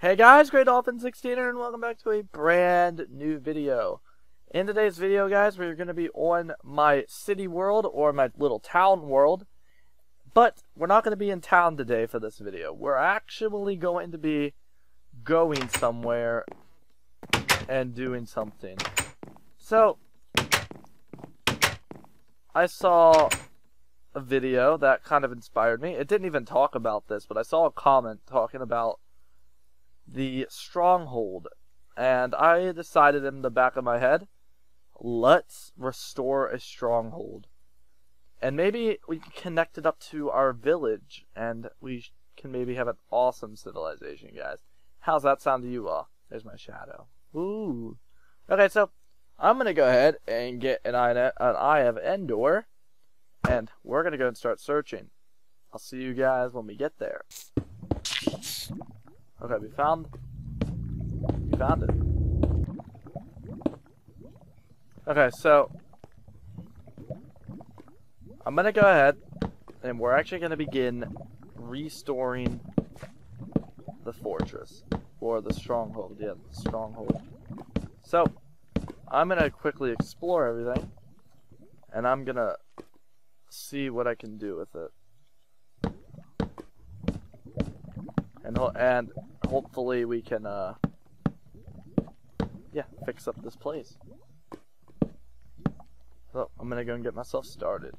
Hey guys, Great Dolphin 16 here, and welcome back to a brand new video. In today's video, guys, we're going to be on my city world, or my little town world. But we're not going to be in town today for this video. We're actually going to be going somewhere and doing something. So, I saw a video that kind of inspired me. It didn't even talk about this, but I saw a comment talking about the Stronghold, and I decided in the back of my head, let's restore a stronghold, and maybe we can connect it up to our village, and we can maybe have an awesome civilization, guys. How's that sound to you all? There's my shadow. Ooh. Okay, so I'm gonna go ahead and get an eye of Endor, and we're gonna go and start searching. I'll see you guys when we get there. Okay, we found it. Okay, so I'm gonna go ahead and we're actually gonna begin restoring the fortress, or the stronghold. Yeah, the stronghold. So I'm gonna quickly explore everything, and I'm gonna see what I can do with it. And hopefully we can, yeah, fix up this place. So, I'm gonna go and get myself started.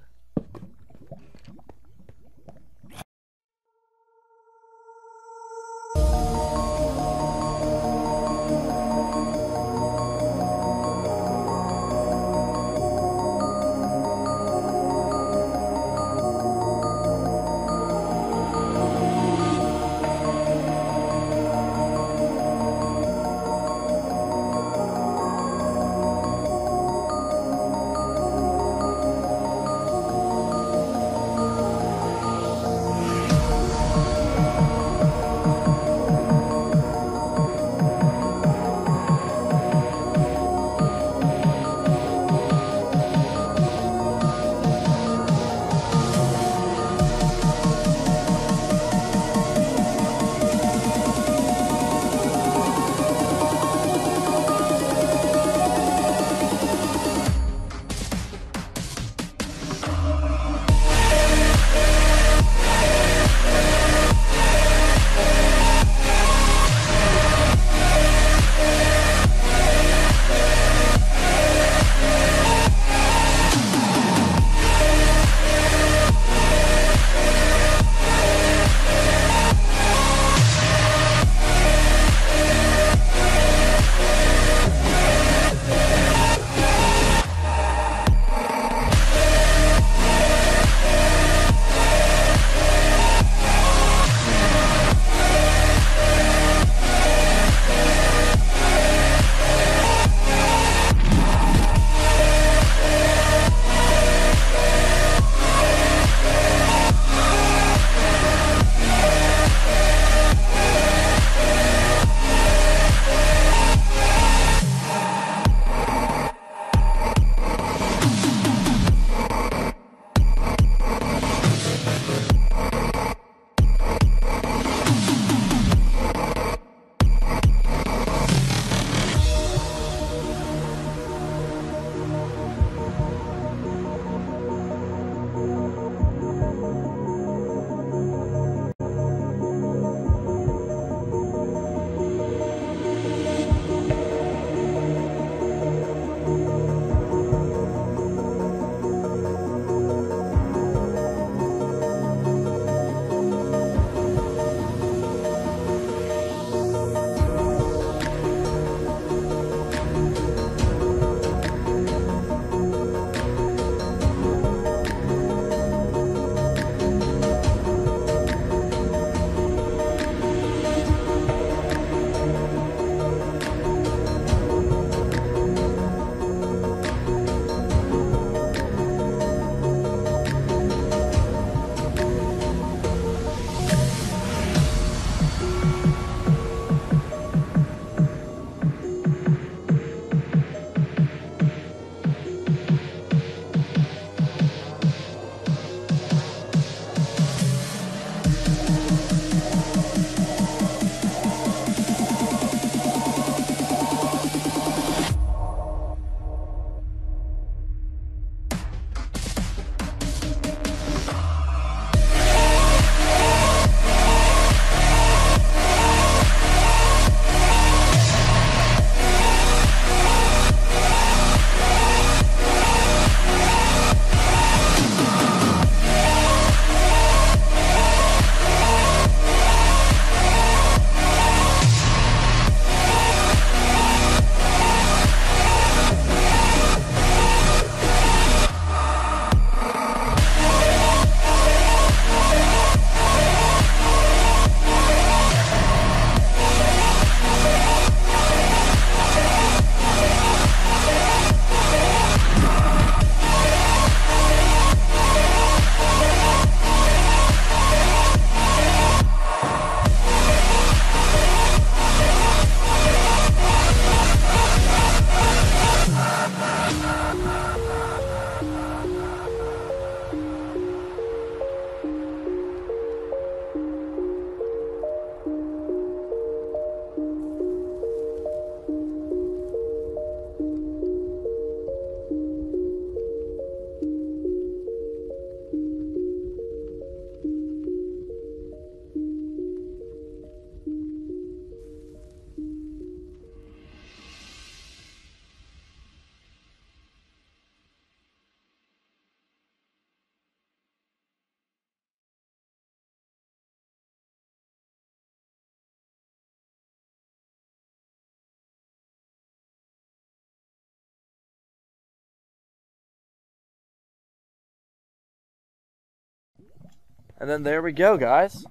And then there we go, guys.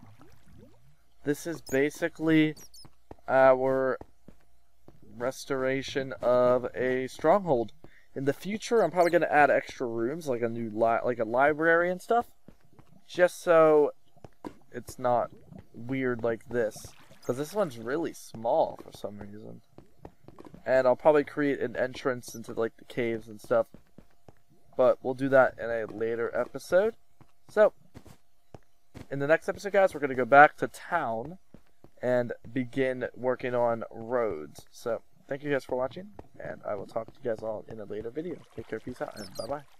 This is basically our restoration of a stronghold. In the future, I'm probably going to add extra rooms, like a new like a library and stuff, just so it's not weird like this. Because this one's really small for some reason. And I'll probably create an entrance into like the caves and stuff. But we'll do that in a later episode. So, in the next episode, guys, we're going to go back to town and begin working on roads. So, thank you guys for watching, and I will talk to you guys all in a later video. Take care, peace out, and bye-bye.